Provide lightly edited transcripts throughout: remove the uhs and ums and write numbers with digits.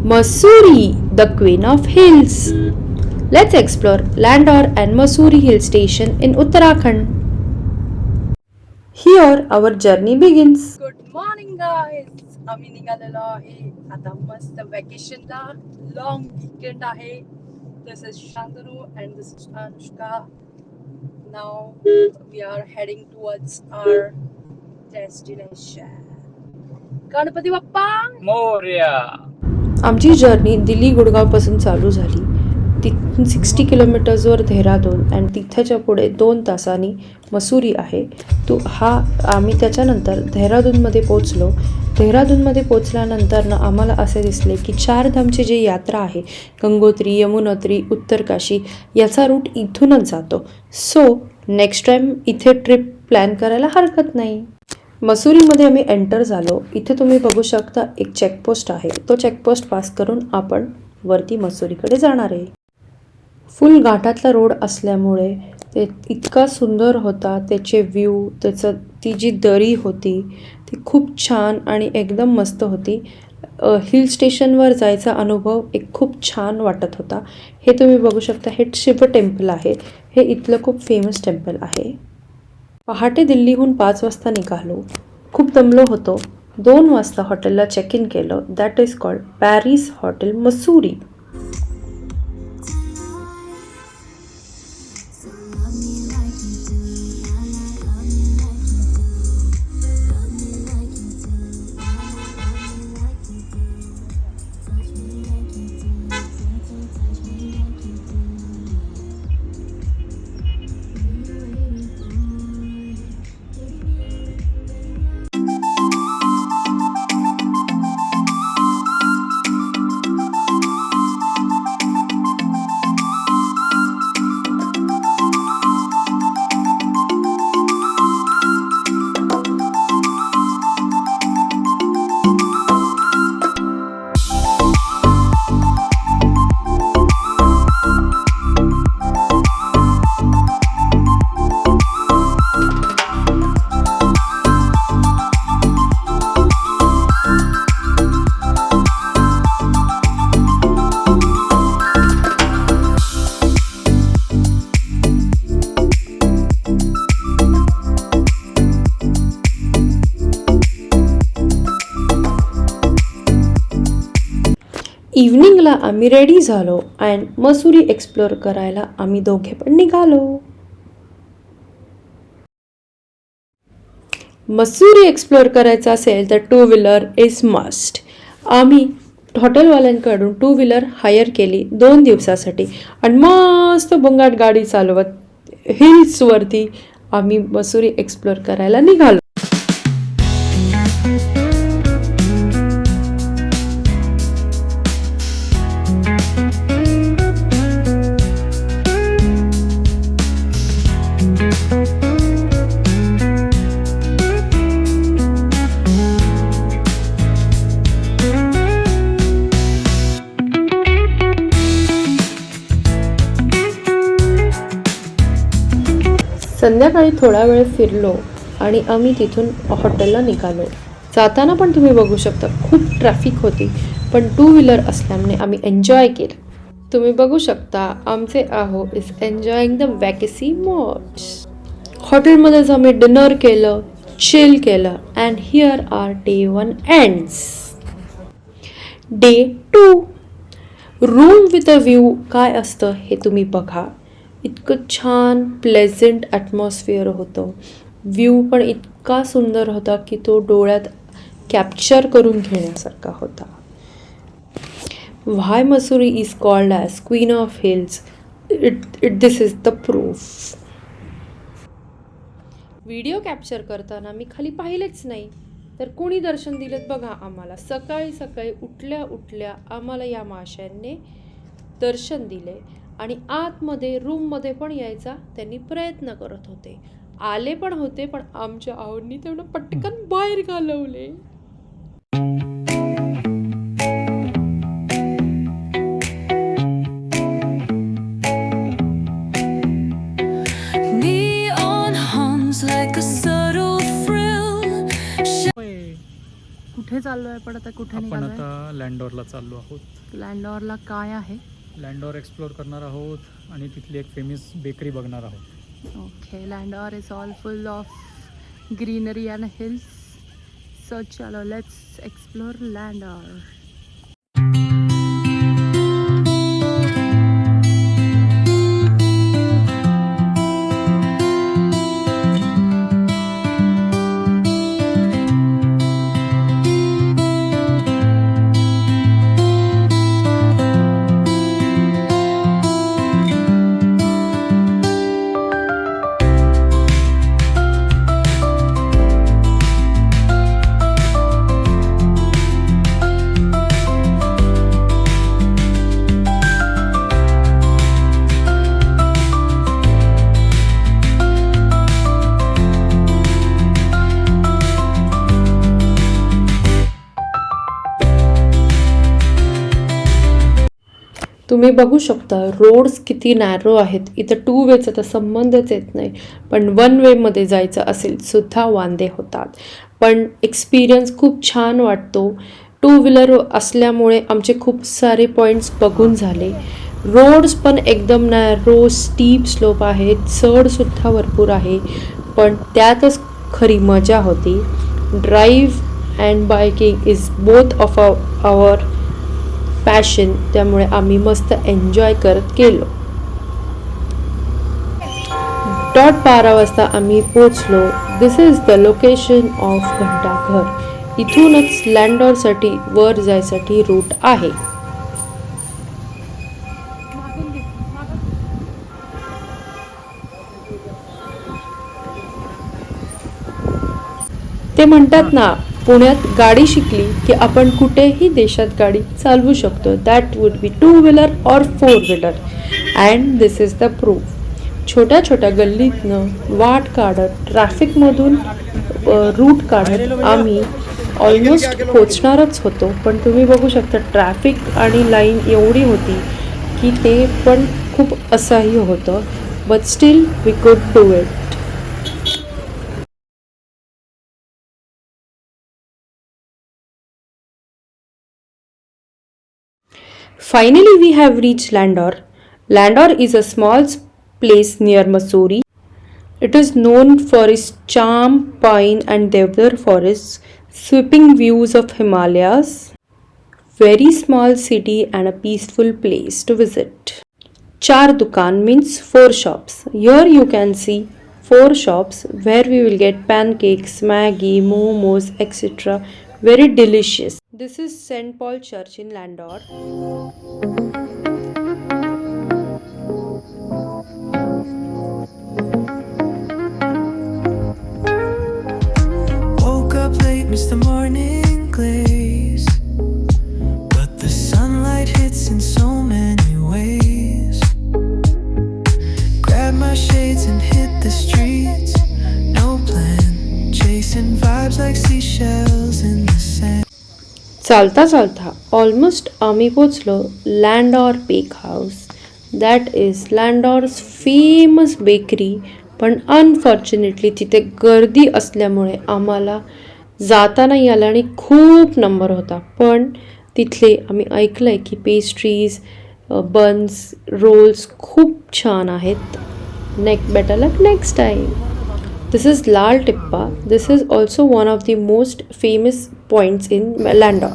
Mussoorie, the queen of hills. Let's explore Landor and Mussoorie Hill Station in Uttarakhand. Here our journey begins. Good morning guys. आम्ही निघालेलो आहे आता मस्त वेकेशनला. Long weekend आहे. This is Shantanu and this is Anushka. Now we are heading towards our destination. Ganpati Bappa Morya. आमची journey Delhi Gurgaon पासून चालू झाली. तिथून 60 किलोमीटर्सवर देहरादून आणि तिथेच्या पुढे 2 तासांनी मसुरी आहे. आम्ही त्याच्यानंतर देहरादूनमध्ये पोचलो. देहरादूनमध्ये पोचल्यानंतर आम्हाला असे दिसले की 4 धामची जी यात्रा आहे, गंगोत्री, यमुनोत्री, उत्तरकाशी, याचा रूट इथूनच जातो. सो नेक्स्ट टाईम इथे ट्रिप प्लॅन करायला हरकत नाही. मसुरीमध्ये आम्ही एंटर झालो. इथे तुम्ही बघू शकता एक चेकपोस्ट आहे. तो चेकपोस्ट पास करून आपण वरती मसुरीकडे जाणार आहे. फुल घाटातला रोड असल्यामुळे ते इतका सुंदर होता. त्याचे व्ह्यू, ती जी दरी होती ती खूप छान आणि एकदम मस्त होती. हिल स्टेशनवर जायचा अनुभव एक खूप छान वाटत होता. हे तुम्ही बघू शकता, हे शिव टेम्पल आहे. हे इथलं खूप फेमस टेम्पल आहे. पहाटे दिल्लीहून 5 वाजता निघालो. खूप दमलो होतो. 2 वाजता हॉटेलला चेक इन केलं. That is called Paris hotel Mussoorie. इव्हनिंगला आम्ही रेडी झालो अँड मसुरी एक्सप्लोर करायला आम्ही दोघे पण निघालो. मसुरी एक्सप्लोर करायचं असेल तर 2 व्हीलर इज मस्ट. आम्ही हॉटेलवाल्यांकडून 2 व्हीलर हायर केली 2 दिवसासाठी आणि मस्त बुंगाट गाडी चालवत हिल्सवरती आम्ही मसुरी एक्सप्लोर करायला निघालो. संध्याकाळी थोडा वेळ फिरलो आणि आम्ही तिथून हॉटेलला निघालो. जाताना पण तुम्ही बघू शकता खूप ट्रॅफिक होती, पण 2 व्हीलर असल्यामुळे आम्ही एन्जॉय केलं. तुम्ही बघू शकता आमचे आहो is enjoying the vacay modes. हॉटेलमध्येच आम्ही डिनर केलं, चिल केलं and here are day 1 ends. Day 2 room with a view काय असतं हे तुम्ही बघा. इतकं छान प्लेझंट ॲटमॉस्फिअर होतं. व्ह्यू पण इतका सुंदर होता की तो डोळ्यात कॅप्चर करून घेण्यासारखा होता. Why Mussoorie is called as queen of hills, this is the proof. Video capture करताना मी खाली पाहिलेच नाही तर कोणी दर्शन दिलेत बघा आम्हाला. सकाळी सकाळी उठल्या उठल्या आम्हाला या माशांनी दर्शन दिले आणि आतमध्ये रूममध्ये पण यायचा त्यांनी प्रयत्न करत होते. आले पण होते, पण आमच्या आवडनी तेवढं पटकन बाहेर घालवले. कुठे चाललोय पण आता कुठे आपण निघालोय? आता लँडोरला चाललो आहोत. लँडोरला काय आहे? लँडोर एक्सप्लोअर करणार आहोत आणि तिथली एक फेमस बेकरी बघणार आहोत. Okay, Landour is all full of greenery and hills. So चलो लेट्स एक्सप्लोर लँडोर. तुम्ही बघू शकता रोड्स किती नॅरो आहेत. इथं 2 वेचा तर संबंधच येत नाही, पण 1 वेमध्ये जायचं असेल सुद्धा वांदे होतात. पण एक्सपिरियन्स खूप छान वाटतो. 2 व्हीलर असल्यामुळे आमचे खूप सारे पॉईंट्स बघून झाले. रोड्स पण एकदम नॅरो, स्टीप स्लोप आहेत, चढसुद्धा भरपूर आहे, पण त्यातच खरी मजा होती. Drive and biking is both of our passion, त्यामुळे आम्ही मस्त एन्जॉय करत गेलो. 12 वाजता आम्ही पोचलो. दिस इज द लोकेशन ऑफ घंटाघर. इथूनच लँडोरसाठी वर जायसाठी रूट आहे. ते म्हणतात ना, पुण्यात गाडी शिकली की आपण कुठेही देशात गाडी चालवू शकतो. दॅट वुड बी 2 व्हीलर और 4 wheeler and this is the proof. छोट्या छोट्या गल्लीतनं वाट काढत, ट्रॅफिकमधून रूट काढत आम्ही ऑलमोस्ट पोचणारच होतो. पण तुम्ही बघू शकता ट्रॅफिक आणि लाईन एवढी होती की ते पण खूप असह्य होतं. बट स्टील वी कुड do it. Finally, we have reached Landor. Landor is a small place near Mussoorie. It is known for its charm, pine and deodar forests, sweeping views of Himalayas, very small city and a peaceful place to visit. Char Dukan means 4 shops. Here you can see 4 shops where we will get pancakes, Maggi, momos, etc. Very delicious. This is St. Paul Church in Landor. Woke up late, missed the morning glaze, but the sunlight hits in so many ways. Grab my shades and hit the streets, no plan, chasing vibes like seashells in the sand. चालता चालता almost आम्ही पोचलो Landour bake house. That is Landour's famous bakery. पण unfortunately तिथे गर्दी असल्यामुळे आम्हाला जाता नाही आलं आणि खूप नंबर होता. पण तिथले आम्ही ऐकलं आहे की पेस्ट्रीज, बन्स, रोल्स खूप छान आहेत. Better luck next time. This is Lal Tippa. This is also one of the most famous points in Landor.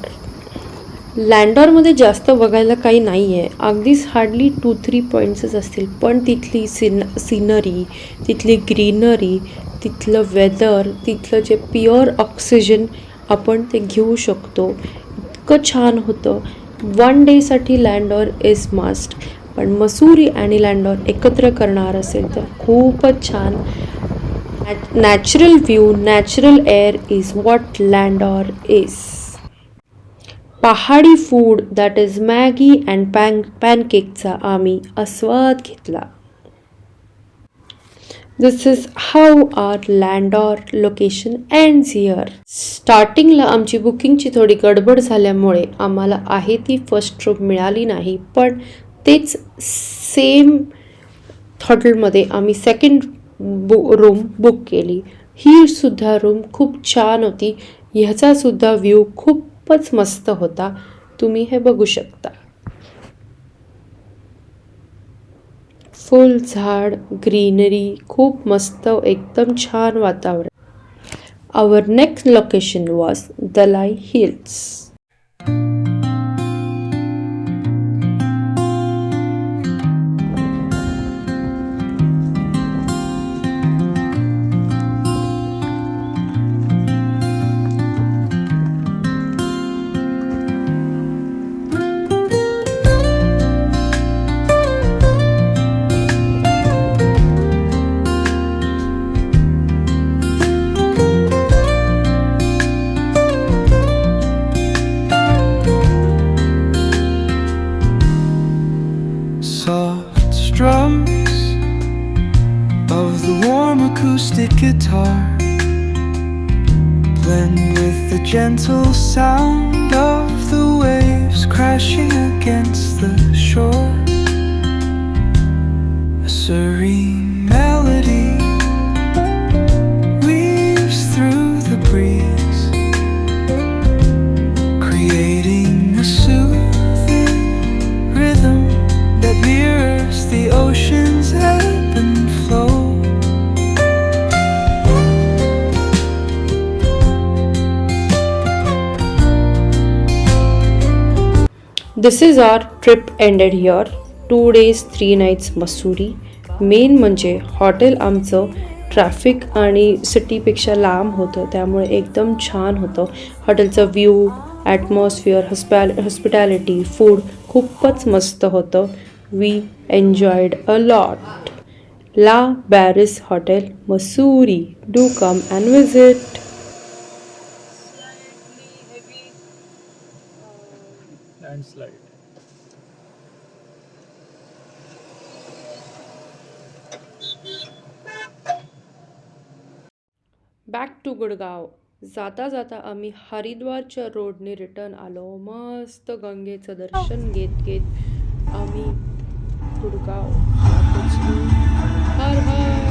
लँडॉरमध्ये जास्त बघायला काही नाही आहे. अगदीच हार्डली 2-3 पॉईंट्सच असतील. पण तिथली सिनरी, तिथली ग्रीनरी, तिथलं वेदर, तिथलं जे प्युअर ऑक्सिजन आपण ते घेऊ शकतो, इतकं छान होतं. 1 डेसाठी लँडॉर इज मस्ट. पण मसुरी आणि लँडॉर एकत्र करणार असेल तर खूपच छान. Natural view, natural air is what Landor is. पहाडी food that is Maggi and pancake आम्ही आस्वाद घेतला. This is how our Landor location ends here. स्टार्टिंगला आमची बुकिंगची थोडी गडबड झाल्यामुळे आम्हाला आहे ती फर्स्ट रूम मिळाली नाही. पण तेच सेम हॉटेलमध्ये आम्ही सेकंड रूम बुक केली. ही सुद्धा रूम खूप छान होती. ह्याचा सुद्धा व्ह्यू खूपच मस्त होता. तुम्ही हे बघू शकता. फुल झाड, ग्रीनरी, खूप मस्त, एकदम छान वातावरण. Our next location was Dalai Hills. Soft strums of the warm acoustic guitar blend with the gentle sound of the waves crashing against the shore. A serene melody weaves through the breeze, creating a soothing rhythm that mirrors the ocean's ebb and flow. This is our trip ended here. 2 days 3 nights Mussoorie. Main म्हणजे hotel आमचं traffic आणि सिटीपेक्षा लांब होतं, त्यामुळे एकदम छान होतं. हॉटेलचं व्ह्यू, ॲटमॉस्फिअर, हॉस्पिटॅलिटी, फूड खूपच मस्त होतं. We enjoyed a lot. ला Paris hotel Mussoorie. Do come and visit. Slightly heavy. Landslide. Back to Gurgaon. जाता जाता आम्ही हरिद्वारच्या रोडने रिटर्न आलो. मस्त गंगेचं दर्शन घेत घेत आम्ही गुडगाव पोचलो. हर हर